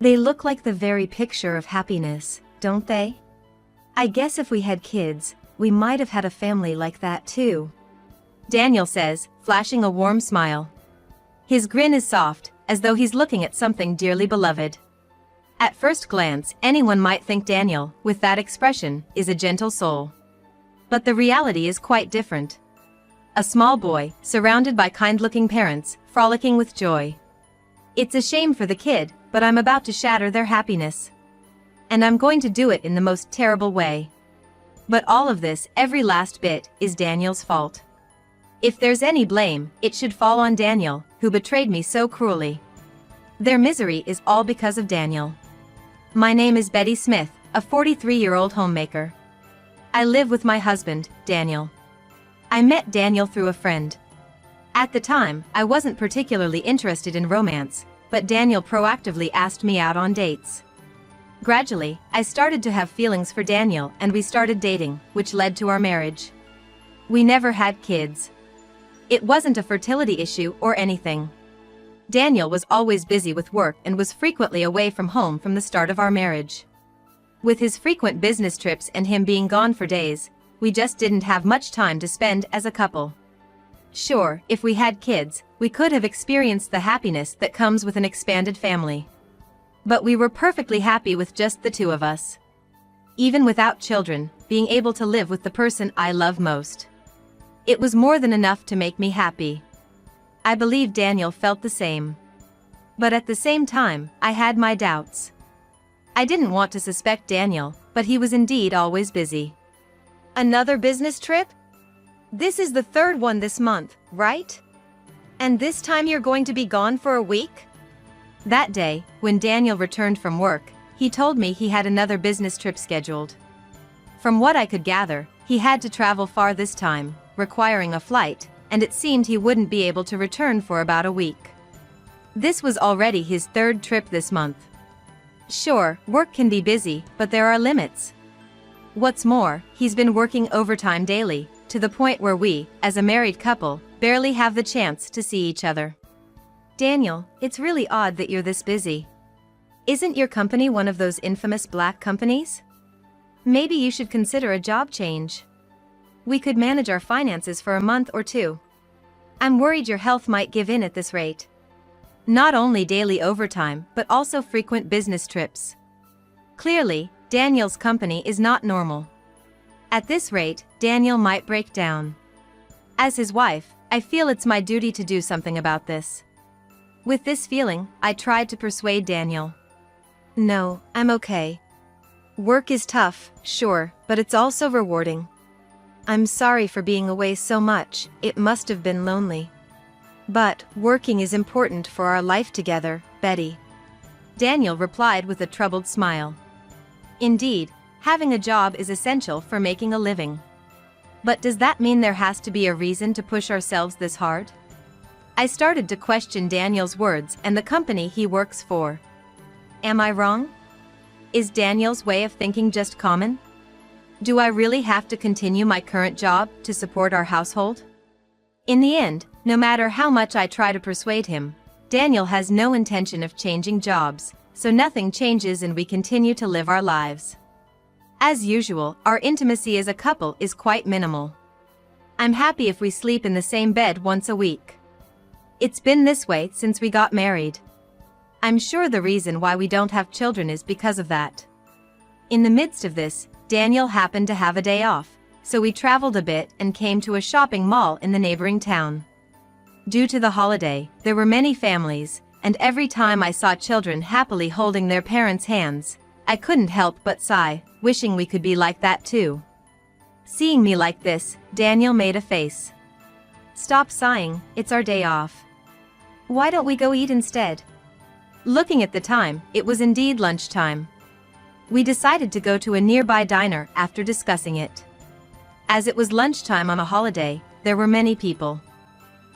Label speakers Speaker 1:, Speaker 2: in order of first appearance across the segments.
Speaker 1: They look like the very picture of happiness, don't they? I guess if we had kids, we might have had a family like that too. Daniel says, flashing a warm smile. His grin is soft, as though he's looking at something dearly beloved. At first glance, anyone might think Daniel, with that expression, is a gentle soul. But the reality is quite different. A small boy, surrounded by kind-looking parents, frolicking with joy. It's a shame for the kid, but I'm about to shatter their happiness. And I'm going to do it in the most terrible way. But all of this, every last bit, is Daniel's fault. If there's any blame, it should fall on Daniel, who betrayed me so cruelly. Their misery is all because of Daniel. My name is Betty Smith, a 43-year-old homemaker. I live with my husband, Daniel. I met Daniel through a friend. At the time, I wasn't particularly interested in romance, but Daniel proactively asked me out on dates. Gradually, I started to have feelings for Daniel and we started dating, which led to our marriage. We never had kids. It wasn't a fertility issue or anything. Daniel was always busy with work and was frequently away from home from the start of our marriage. With his frequent business trips and him being gone for days, we just didn't have much time to spend as a couple. Sure, if we had kids, we could have experienced the happiness that comes with an expanded family. But we were perfectly happy with just the two of us. Even without children, being able to live with the person I love most. It was more than enough to make me happy. I believe Daniel felt the same. But at the same time, I had my doubts. I didn't want to suspect Daniel, but he was indeed always busy. Another business trip? This is the third one this month, right? And this time you're going to be gone for a week? That day, when Daniel returned from work, he told me he had another business trip scheduled. From what I could gather, he had to travel far this time, requiring a flight, and it seemed he wouldn't be able to return for about a week. This was already his third trip this month. Sure, work can be busy, but there are limits. What's more, he's been working overtime daily, to the point where we, as a married couple, barely have the chance to see each other. Daniel, it's really odd that you're this busy. Isn't your company one of those infamous black companies? Maybe you should consider a job change. We could manage our finances for a month or two. I'm worried your health might give in at this rate. Not only daily overtime, but also frequent business trips. Clearly, Daniel's company is not normal. At this rate, Daniel might break down. As his wife, I feel it's my duty to do something about this. With this feeling, I tried to persuade Daniel. No, I'm okay. Work is tough, sure, but it's also rewarding. I'm sorry for being away so much, it must have been lonely. But, working is important for our life together, Betty. Daniel replied with a troubled smile. Indeed, having a job is essential for making a living. But does that mean there has to be a reason to push ourselves this hard? I started to question Daniel's words and the company he works for. Am I wrong? Is Daniel's way of thinking just common? Do I really have to continue my current job to support our household? In the end, no matter how much I try to persuade him, Daniel has no intention of changing jobs, so nothing changes and we continue to live our lives. As usual, our intimacy as a couple is quite minimal. I'm happy if we sleep in the same bed once a week. It's been this way since we got married. I'm sure the reason why we don't have children is because of that. In the midst of this, Daniel happened to have a day off, so we traveled a bit and came to a shopping mall in the neighboring town. Due to the holiday, there were many families, and every time I saw children happily holding their parents' hands, I couldn't help but sigh, wishing we could be like that too. Seeing me like this, Daniel made a face. Stop sighing, it's our day off. Why don't we go eat instead? Looking at the time, it was indeed lunchtime. We decided to go to a nearby diner after discussing it. As it was lunchtime on a holiday, there were many people.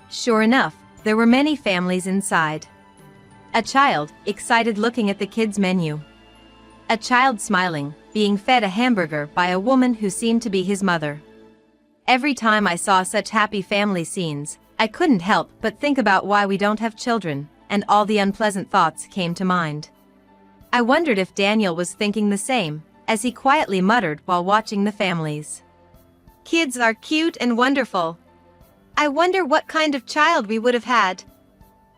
Speaker 1: Sure enough, there were many families inside. A child, excited looking at the kids' menu. A child smiling, being fed a hamburger by a woman who seemed to be his mother. Every time I saw such happy family scenes, I couldn't help but think about why we don't have children, and all the unpleasant thoughts came to mind. I wondered if Daniel was thinking the same, as he quietly muttered while watching the families. Kids are cute and wonderful. I wonder what kind of child we would have had.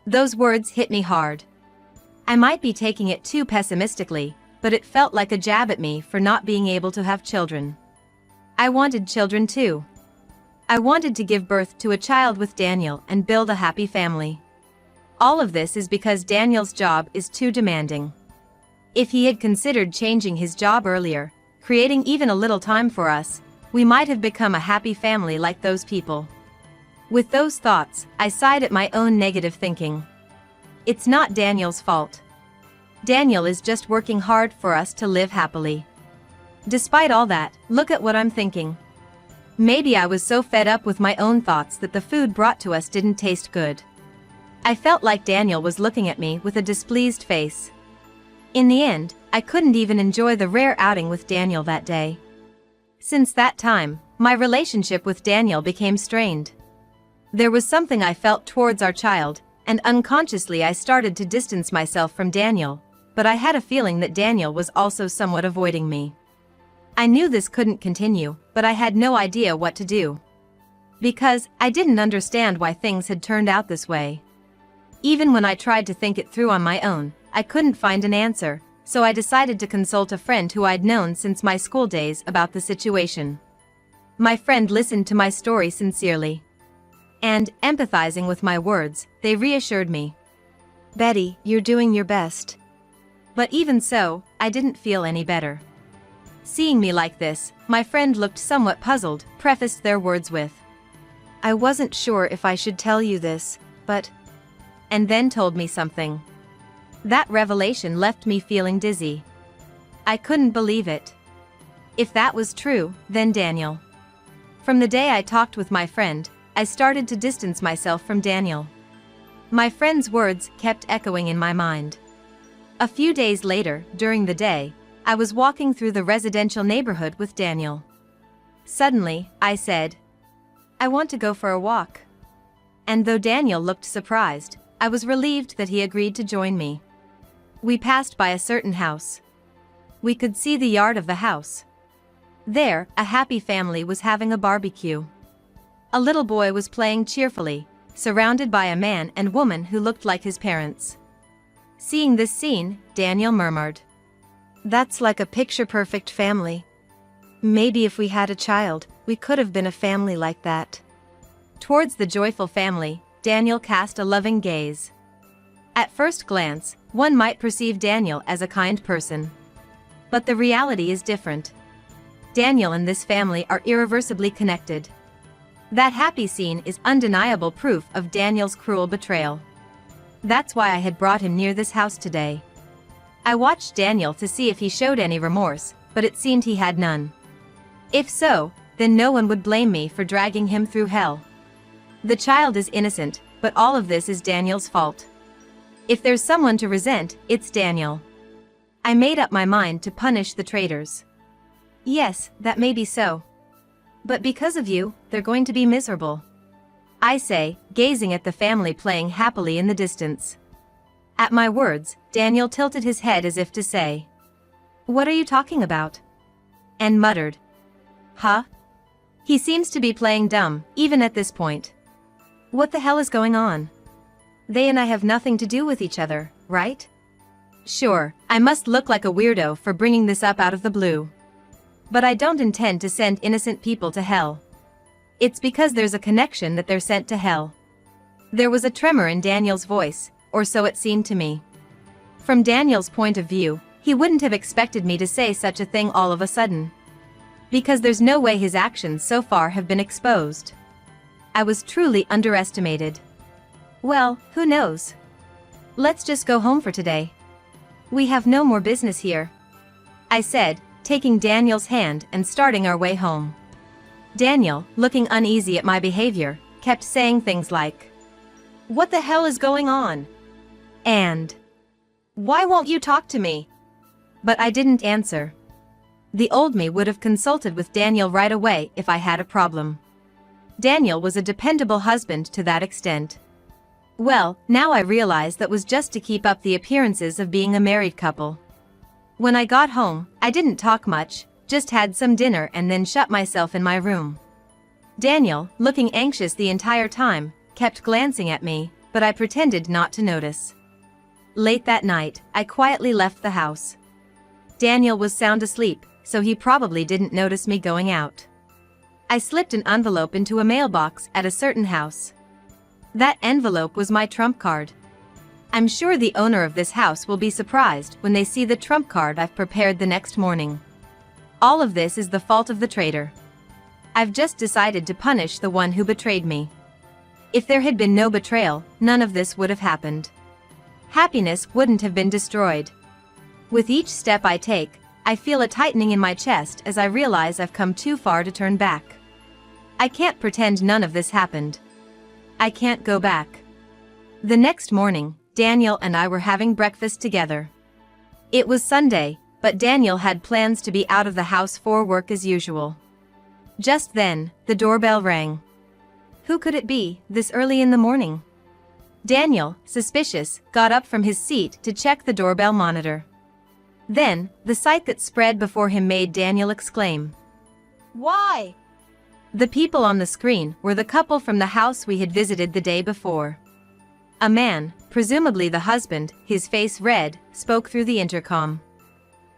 Speaker 1: Those words hit me hard. I might be taking it too pessimistically, but it felt like a jab at me for not being able to have children. I wanted children too. I wanted to give birth to a child with Daniel and build a happy family. All of this is because Daniel's job is too demanding. If he had considered changing his job earlier, creating even a little time for us, we might have become a happy family like those people. With those thoughts, I sighed at my own negative thinking. It's not Daniel's fault. Daniel is just working hard for us to live happily. Despite all that, look at what I'm thinking. Maybe I was so fed up with my own thoughts that the food brought to us didn't taste good. I felt like Daniel was looking at me with a displeased face. In the end, I couldn't even enjoy the rare outing with Daniel that day. Since that time, my relationship with Daniel became strained. There was something I felt towards our child, and unconsciously I started to distance myself from Daniel, but I had a feeling that Daniel was also somewhat avoiding me. I knew this couldn't continue, but I had no idea what to do. Because I didn't understand why things had turned out this way. Even when I tried to think it through on my own, I couldn't find an answer, so I decided to consult a friend who I'd known since my school days about the situation. My friend listened to my story sincerely. And, empathizing with my words, they reassured me. Betty, you're doing your best. But even so, I didn't feel any better. Seeing me like this, my friend looked somewhat puzzled, prefaced their words with, I wasn't sure if I should tell you this, but... and then told me something. That revelation left me feeling dizzy. I couldn't believe it. If that was true, then Daniel. From the day I talked with my friend, I started to distance myself from Daniel. My friend's words kept echoing in my mind. A few days later, during the day, I was walking through the residential neighborhood with Daniel. Suddenly, I said, I want to go for a walk. And though Daniel looked surprised, I was relieved that he agreed to join me. We passed by a certain house. We could see the yard of the house. There, a happy family was having a barbecue. A little boy was playing cheerfully, surrounded by a man and woman who looked like his parents. Seeing this scene, Daniel murmured, That's like a picture-perfect family. Maybe if we had a child, we could have been a family like that. Towards the joyful family, Daniel cast a loving gaze. At first glance, one might perceive Daniel as a kind person. But the reality is different. Daniel and this family are irreversibly connected. That happy scene is undeniable proof of Daniel's cruel betrayal. That's why I had brought him near this house today. I watched Daniel to see if he showed any remorse, but it seemed he had none. If so, then no one would blame me for dragging him through hell. The child is innocent, but all of this is Daniel's fault. If there's someone to resent, it's Daniel. I made up my mind to punish the traitors. Yes, that may be so. But because of you, they're going to be miserable. I say, gazing at the family playing happily in the distance. At my words, Daniel tilted his head as if to say, What are you talking about? And muttered, Huh? He seems to be playing dumb, even at this point. What the hell is going on? They and I have nothing to do with each other, right? Sure, I must look like a weirdo for bringing this up out of the blue. But I don't intend to send innocent people to hell. It's because there's a connection that they're sent to hell. There was a tremor in Daniel's voice, or so it seemed to me. From Daniel's point of view, he wouldn't have expected me to say such a thing all of a sudden. Because there's no way his actions so far have been exposed. I was truly underestimated. Well, who knows? Let's just go home for today. We have no more business here, I said, taking Daniel's hand and starting our way home. Daniel, looking uneasy at my behavior, kept saying things like, What the hell is going on? And, Why won't you talk to me? But I didn't answer. The old me would have consulted with Daniel right away if I had a problem. Daniel was a dependable husband to that extent. Well, now I realize that was just to keep up the appearances of being a married couple. When I got home, I didn't talk much, just had some dinner and then shut myself in my room. Daniel, looking anxious the entire time, kept glancing at me, but I pretended not to notice. Late that night, I quietly left the house. Daniel was sound asleep, so he probably didn't notice me going out. I slipped an envelope into a mailbox at a certain house. That envelope was my trump card. I'm sure the owner of this house will be surprised when they see the trump card I've prepared the next morning. All of this is the fault of the traitor. I've just decided to punish the one who betrayed me. If there had been no betrayal, none of this would have happened. Happiness wouldn't have been destroyed. With each step I take, I feel a tightening in my chest as I realize I've come too far to turn back. I can't pretend none of this happened. I can't go back. The next morning, Daniel and I were having breakfast together. It was Sunday, but Daniel had plans to be out of the house for work as usual. Just then, the doorbell rang. Who could it be, this early in the morning? Daniel, suspicious, got up from his seat to check the doorbell monitor. Then, the sight that spread before him made Daniel exclaim. "Why?" The people on the screen were the couple from the house we had visited the day before. A man, presumably the husband, his face red, spoke through the intercom.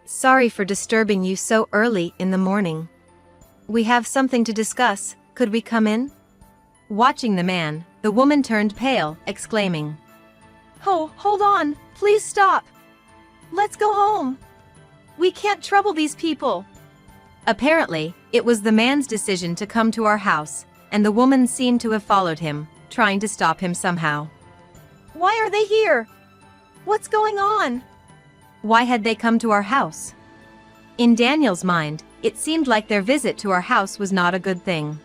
Speaker 1: "Sorry for disturbing you so early in the morning. We have something to discuss, could we come in?" Watching the man, the woman turned pale, exclaiming, "Oh, hold on, please stop. Let's go home. We can't trouble these people." Apparently, it was the man's decision to come to our house, and the woman seemed to have followed him, trying to stop him somehow. "Why are they here? What's going on?" Why had they come to our house? In Daniel's mind, it seemed like their visit to our house was not a good thing.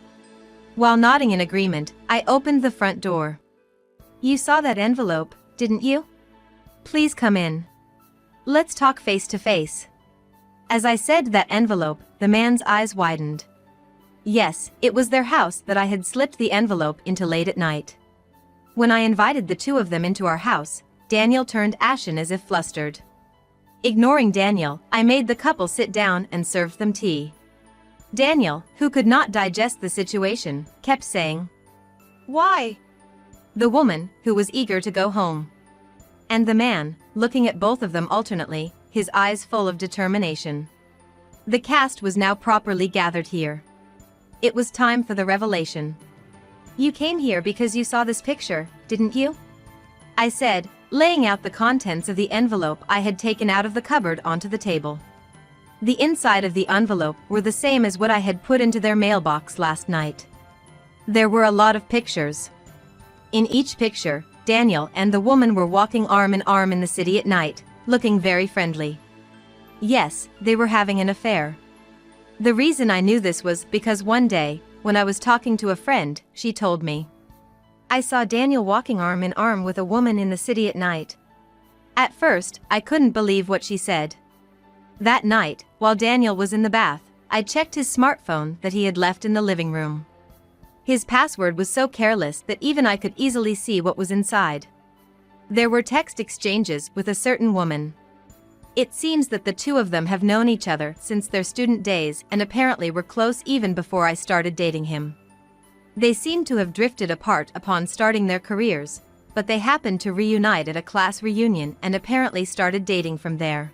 Speaker 1: While nodding in agreement, I opened the front door. "You saw that envelope, didn't you? Please come in. Let's talk face to face." As I said that envelope, the man's eyes widened. Yes, it was their house that I had slipped the envelope into late at night. When I invited the two of them into our house, Daniel turned ashen as if flustered. Ignoring Daniel, I made the couple sit down and served them tea. Daniel, who could not digest the situation, kept saying, "Why?" The woman, who was eager to go home. And the man, looking at both of them alternately, his eyes full of determination. The cast was now properly gathered here. It was time for the revelation. "You came here because you saw this picture, didn't you?" I said, laying out the contents of the envelope I had taken out of the cupboard onto the table. The inside of the envelope were the same as what I had put into their mailbox last night. There were a lot of pictures. In each picture, Daniel and the woman were walking arm in arm in the city at night, looking very friendly. Yes, they were having an affair. The reason I knew this was because one day, when I was talking to a friend, she told me, "I saw Daniel walking arm in arm with a woman in the city at night." At first, I couldn't believe what she said. That night, while Daniel was in the bath, I checked his smartphone that he had left in the living room. His password was so careless that even I could easily see what was inside. There were text exchanges with a certain woman. It seems that the two of them have known each other since their student days and apparently were close even before I started dating him. They seemed to have drifted apart upon starting their careers, but they happened to reunite at a class reunion and apparently started dating from there.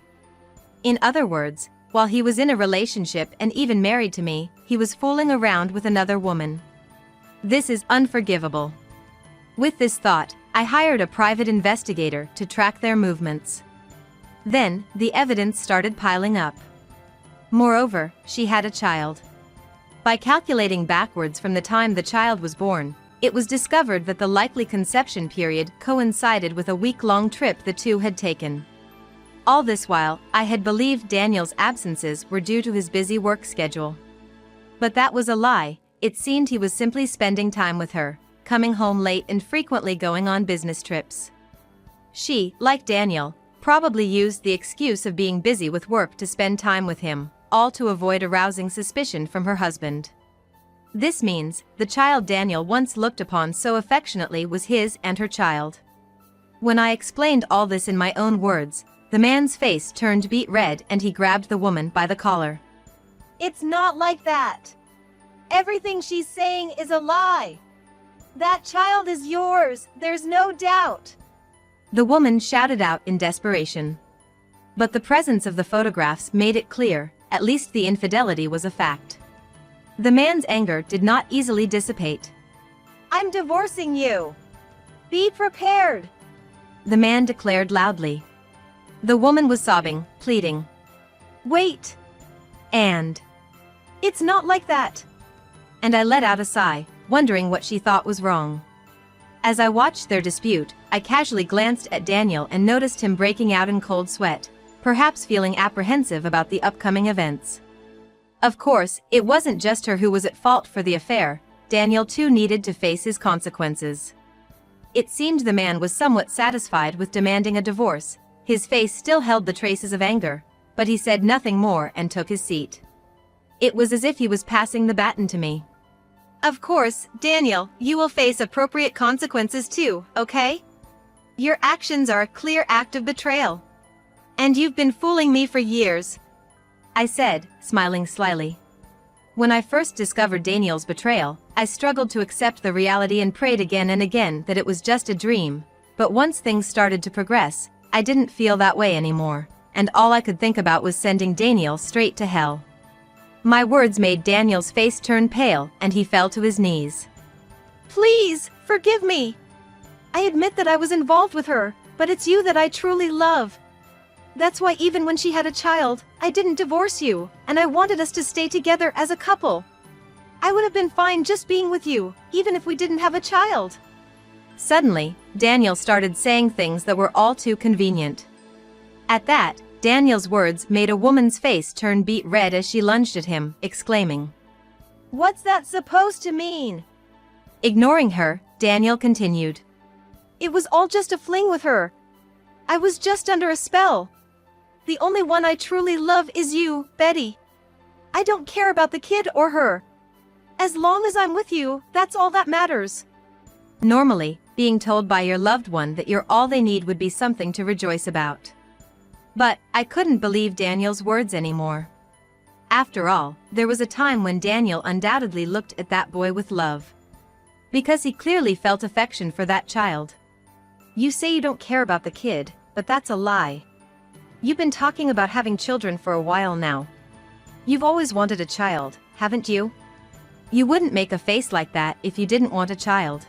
Speaker 1: In other words, while he was in a relationship and even married to me, he was fooling around with another woman. This is unforgivable. With this thought, I hired a private investigator to track their movements. Then, the evidence started piling up. Moreover, she had a child. By calculating backwards from the time the child was born, it was discovered that the likely conception period coincided with a week-long trip the two had taken. All this while, I had believed Daniel's absences were due to his busy work schedule. But that was a lie. It seemed he was simply spending time with her, coming home late and frequently going on business trips. She, like Daniel, probably used the excuse of being busy with work to spend time with him, all to avoid arousing suspicion from her husband. This means, the child Daniel once looked upon so affectionately was his and her child. When I explained all this in my own words, The man's face turned beet red and he grabbed the woman by the collar.
Speaker 2: It's not like that. Everything she's saying is a lie. That child is yours, there's no doubt.
Speaker 1: The woman shouted out in desperation. But the presence of the photographs made it clear, at least the infidelity was a fact. The man's anger did not easily dissipate.
Speaker 2: I'm divorcing you. Be prepared,
Speaker 1: the man declared loudly. The woman was sobbing, pleading.
Speaker 2: Wait.
Speaker 1: And
Speaker 2: it's not like that.
Speaker 1: And I let out a sigh, wondering what she thought was wrong. As I watched their dispute, I casually glanced at Daniel and noticed him breaking out in cold sweat, perhaps feeling apprehensive about the upcoming events. Of course, it wasn't just her who was at fault for the affair. Daniel too needed to face his consequences. It seemed the man was somewhat satisfied with demanding a divorce. His face still held the traces of anger, but he said nothing more and took his seat. It was as if he was passing the baton to me.
Speaker 2: Of course, Daniel, you will face appropriate consequences too, okay? Your actions are a clear act of betrayal. And you've been fooling me for years,
Speaker 1: I said, smiling slyly. When I first discovered Daniel's betrayal, I struggled to accept the reality and prayed again and again that it was just a dream. But once things started to progress, I didn't feel that way anymore, and all I could think about was sending Daniel straight to hell. My words made Daniel's face turn pale and he fell to his knees.
Speaker 2: Please, forgive me. I admit that I was involved with her, but it's you that I truly love. That's why even when she had a child, I didn't divorce you, and I wanted us to stay together as a couple. I would have been fine just being with you, even if we didn't have a child.
Speaker 1: Suddenly, Daniel started saying things that were all too convenient. At that, Daniel's words made a woman's face turn beet red as she lunged at him, exclaiming,
Speaker 2: "What's that supposed to mean?"
Speaker 1: Ignoring her, Daniel continued,
Speaker 2: "It was all just a fling with her. I was just under a spell. The only one I truly love is you, Betty. I don't care about the kid or her. As long as I'm with you, that's all that matters."
Speaker 1: Normally, being told by your loved one that you're all they need would be something to rejoice about. But I couldn't believe Daniel's words anymore. After all, there was a time when Daniel undoubtedly looked at that boy with love. Because he clearly felt affection for that child.
Speaker 2: You say you don't care about the kid, but that's a lie. You've been talking about having children for a while now. You've always wanted a child, haven't you?
Speaker 1: You wouldn't make a face like that if you didn't want a child.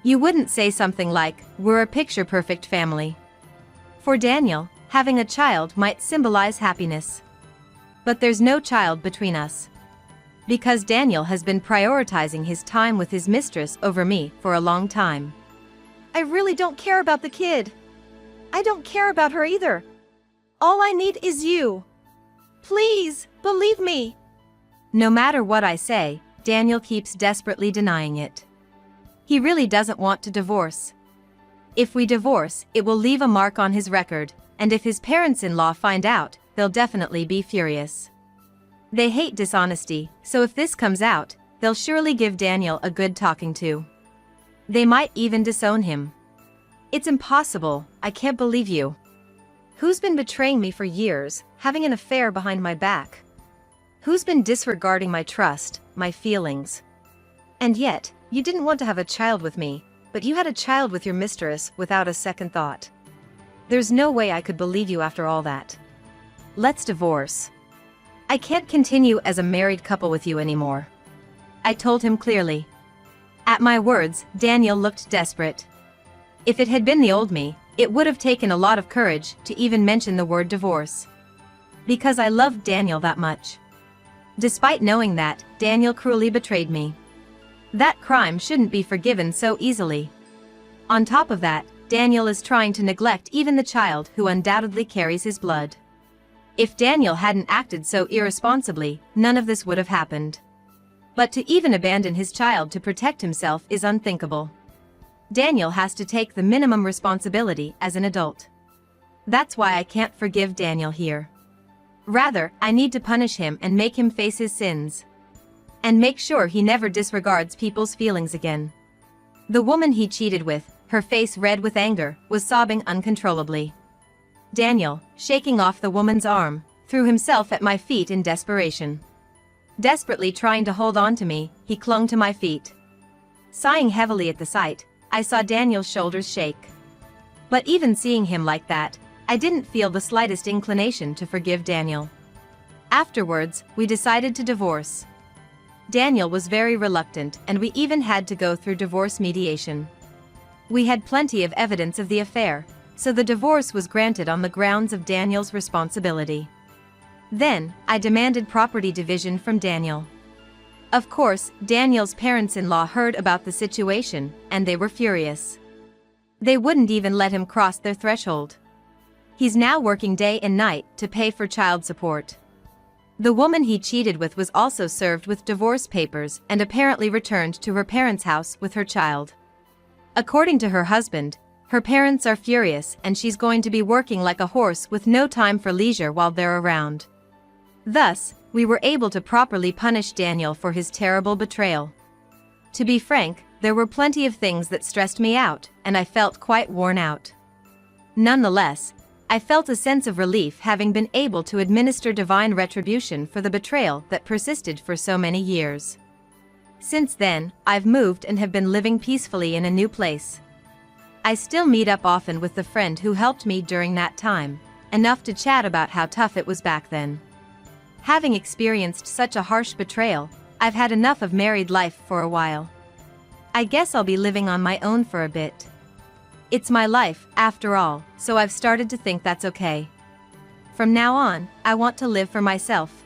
Speaker 1: You wouldn't say something like, "We're a picture-perfect family." For Daniel, having a child might symbolize happiness. But there's no child between us. Because Daniel has been prioritizing his time with his mistress over me for a long time.
Speaker 2: I really don't care about the kid. I don't care about her either. All I need is you. Please, believe me.
Speaker 1: No matter what I say, Daniel keeps desperately denying it. He really doesn't want to divorce. If we divorce, it will leave a mark on his record, and if his parents-in-law find out, they'll definitely be furious. They hate dishonesty, so if this comes out, they'll surely give Daniel a good talking to. They might even disown him.
Speaker 2: It's impossible, I can't believe you. Who's been betraying me for years, having an affair behind my back? Who's been disregarding my trust, my feelings? And yet, you didn't want to have a child with me, but you had a child with your mistress without a second thought. There's no way I could believe you after all that. Let's divorce.
Speaker 1: I can't continue as a married couple with you anymore. I told him clearly. At my words, Daniel looked desperate. If it had been the old me, it would have taken a lot of courage to even mention the word divorce. Because I loved Daniel that much. Despite knowing that, Daniel cruelly betrayed me. That crime shouldn't be forgiven so easily. On top of that, Daniel is trying to neglect even the child who undoubtedly carries his blood. If Daniel hadn't acted so irresponsibly, none of this would have happened. But to even abandon his child to protect himself is unthinkable. Daniel has to take the minimum responsibility as an adult. That's why I can't forgive Daniel here. Rather, I need to punish him and make him face his sins. And make sure he never disregards people's feelings again. The woman he cheated with, her face red with anger, was sobbing uncontrollably.
Speaker 2: Daniel, shaking off the woman's arm, threw himself at my feet in desperation. Desperately trying to hold on to me, he clung to my feet. Sighing heavily at the sight, I saw Daniel's shoulders shake. But even seeing him like that, I didn't feel the slightest inclination to forgive Daniel. Afterwards, we decided to divorce. Daniel was very reluctant, and we even had to go through divorce mediation. We had plenty of evidence of the affair, so the divorce was granted on the grounds of Daniel's responsibility. Then, I demanded property division from Daniel. Of course, Daniel's parents-in-law heard about the situation, and they were furious. They wouldn't even let him cross their threshold. He's now working day and night to pay for child support. The woman he cheated with was also served with divorce papers and apparently returned to her parents' house with her child. According to her husband, her parents are furious and she's going to be working like a horse with no time for leisure while they're around. Thus, we were able to properly punish Daniel for his terrible betrayal. To be frank, there were plenty of things that stressed me out, and I felt quite worn out. Nonetheless, I felt a sense of relief having been able to administer divine retribution for the betrayal that persisted for so many years. Since then, I've moved and have been living peacefully in a new place. I still meet up often with the friend who helped me during that time, enough to chat about how tough it was back then. Having experienced such a harsh betrayal, I've had enough of married life for a while. I guess I'll be living on my own for a bit. It's my life, after all, so I've started to think that's okay. From now on, I want to live for myself.